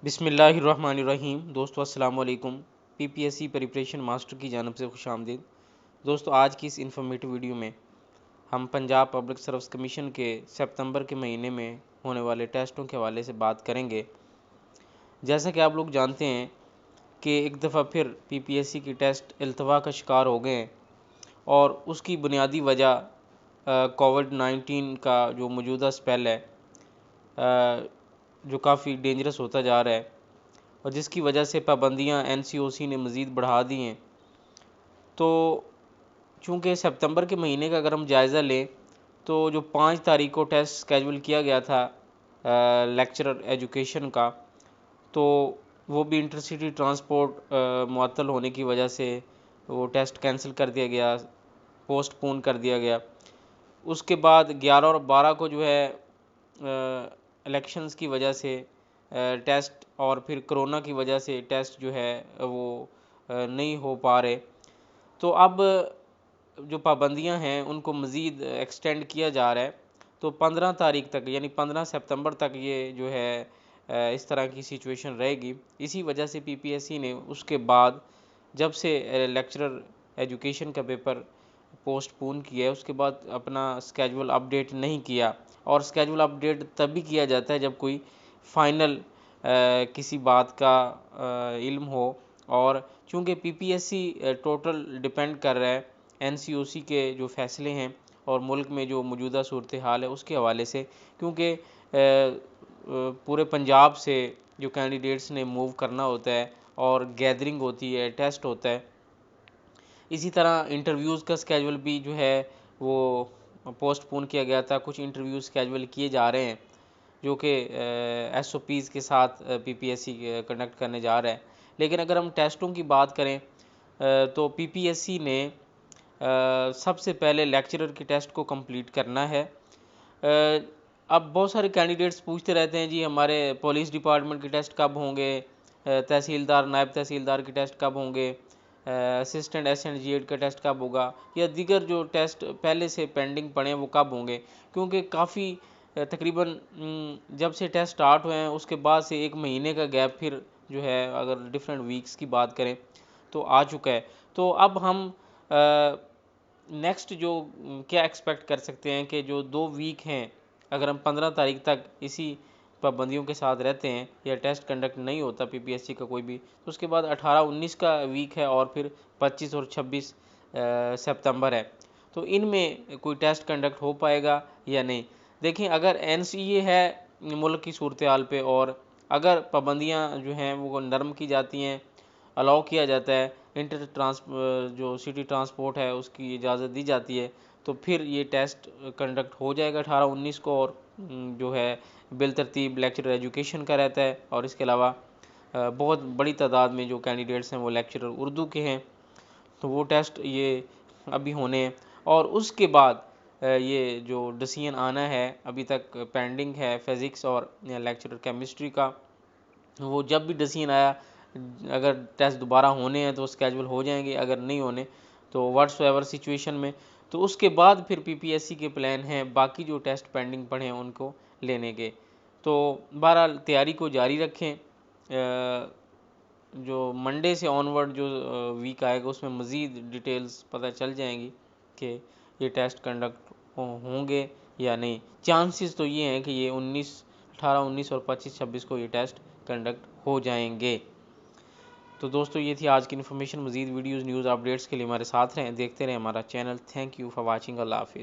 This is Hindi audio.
बिस्मिल्लाहिर्रहमानिर्रहीम। दोस्तों अस्सलाम वालेकुम। पीपीएससी प्रिपरेशन मास्टर की जानब से खुशामदीद। दोस्तों आज की इस इन्फॉर्मेटिव वीडियो में हम पंजाब पब्लिक सर्विस कमीशन के सितंबर के महीने में होने वाले टेस्टों के हवाले से बात करेंगे। जैसा कि आप लोग जानते हैं कि एक दफ़ा फिर पीपीएससी की टेस्ट अल्तवा का शिकार हो गए हैं और उसकी बुनियादी वजह कोविड-19 का जो मौजूदा स्पेल है जो काफ़ी डेंजरस होता जा रहा है और जिसकी वजह से पाबंदियां एनसीओसी ने मज़ीद बढ़ा दी हैं। तो चूँकि सितंबर के महीने का अगर हम जायज़ा लें तो जो 5 तारीख को टेस्ट स्केजूल किया गया था लेक्चरर एजुकेशन का, तो वो भी इंटरसिटी ट्रांसपोर्ट मुअत्तल होने की वजह से वो टेस्ट कैंसिल कर दिया गया, पोस्टपोन कर दिया गया। उसके बाद 11 और 12 को जो है इलेक्शंस की वजह से टेस्ट और फिर कोरोना की वजह से टेस्ट जो है वो नहीं हो पा रहे। तो अब जो पाबंदियां हैं उनको मज़ीद एक्सटेंड किया जा रहा है। तो 15 तारीख तक यानी 15 सितंबर तक ये जो है इस तरह की सिचुएशन रहेगी। इसी वजह से पीपीएससी ने उसके बाद जब से लेक्चरर एजुकेशन का पेपर पोस्टपोन किया है उसके बाद अपना स्केजूल अपडेट नहीं किया। और स्केजूल अपडेट तभी किया जाता है जब कोई फ़ाइनल किसी बात का इल्म हो। और चूँकि पीपीएससी टोटल डिपेंड कर रहा है एनसीओसी के जो फ़ैसले हैं और मुल्क में जो मौजूदा सूरत हाल है उसके हवाले से, क्योंकि पूरे पंजाब से जो कैंडिडेट्स ने मूव करना होता है और गैदरिंग होती है, टेस्ट होता है। इसी तरह इंटरव्यूज़ का स्केजूल भी जो है वो पोस्टपोन किया गया था। कुछ इंटरव्यू स्केजूल किए जा रहे हैं जो कि एसओपीज़ के साथ पीपीएससी कंडक्ट करने जा रहा है। लेकिन अगर हम टेस्टों की बात करें तो पीपीएससी ने सबसे पहले लेक्चरर के टेस्ट को कंप्लीट करना है। अब बहुत सारे कैंडिडेट्स पूछते रहते हैं जी हमारे पुलिस डिपार्टमेंट के टेस्ट कब होंगे, तहसीलदार नायब तहसीलदार के टेस्ट कब होंगे, असिस्टेंट एसएंड जीएड का टेस्ट कब होगा, या दीगर जो टेस्ट पहले से पेंडिंग पड़े हैं वो कब होंगे। क्योंकि काफ़ी तकरीबन जब से टेस्ट स्टार्ट हुए हैं उसके बाद से एक महीने का गैप फिर जो है अगर डिफरेंट वीक्स की बात करें तो आ चुका है। तो अब हम नेक्स्ट जो क्या एक्सपेक्ट कर सकते हैं कि जो 2 वीक हैं, अगर हम 15 तारीख तक इसी पाबंदियों के साथ रहते हैं या टेस्ट कंडक्ट नहीं होता पीपीएससी का कोई भी, तो उसके बाद 18-19 का वीक है और फिर 25 और 26 सितंबर है। तो इनमें कोई टेस्ट कंडक्ट हो पाएगा या नहीं। देखें, अगर एनसीए है मुल्क की सूरत हाल पे और अगर पाबंदियाँ जो हैं वो नरम की जाती हैं, अलाउ किया जाता है, जो सिटी ट्रांसपोर्ट है उसकी इजाज़त दी जाती है, तो फिर ये टेस्ट कंडक्ट हो जाएगा 18-19 को। और जो है बिलतरतीब लेक्चरर एजुकेशन का रहता है और इसके अलावा बहुत बड़ी तादाद में जो कैंडिडेट्स हैं वो लेक्चरर उर्दू के हैं, तो वो टेस्ट ये अभी होने हैं। और उसके बाद ये जो डिसीजन आना है अभी तक पेंडिंग है फ़िज़िक्स और लेक्चरर केमिस्ट्री का। वो जब भी डिसीजन आया, अगर टेस्ट दोबारा होने हैं तो स्केजूल हो जाएंगे, अगर नहीं होने तो व्हाट्सएवर सिचुएशन में, तो उसके बाद फिर पीपीएससी के प्लान हैं बाकी जो टेस्ट पेंडिंग पड़े हैं उनको लेने के। तो बहरहाल तैयारी को जारी रखें। जो मंडे से ऑनवर्ड जो वीक आएगा उसमें मज़ीद डिटेल्स पता चल जाएंगी कि ये टेस्ट कंडक्ट होंगे या नहीं। चांसेस तो ये हैं कि ये 18-19 और 25-26 को ये टेस्ट कंडक्ट हो जाएंगे। तो दोस्तों ये थी आज की इन्फॉर्मेशन। मज़ीद वीडियोज़ न्यूज़ अपडेट्स के लिए हमारे साथ रहें, देखते रहें हमारा channel. Thank you for watching. अल्लाह हाफिज़।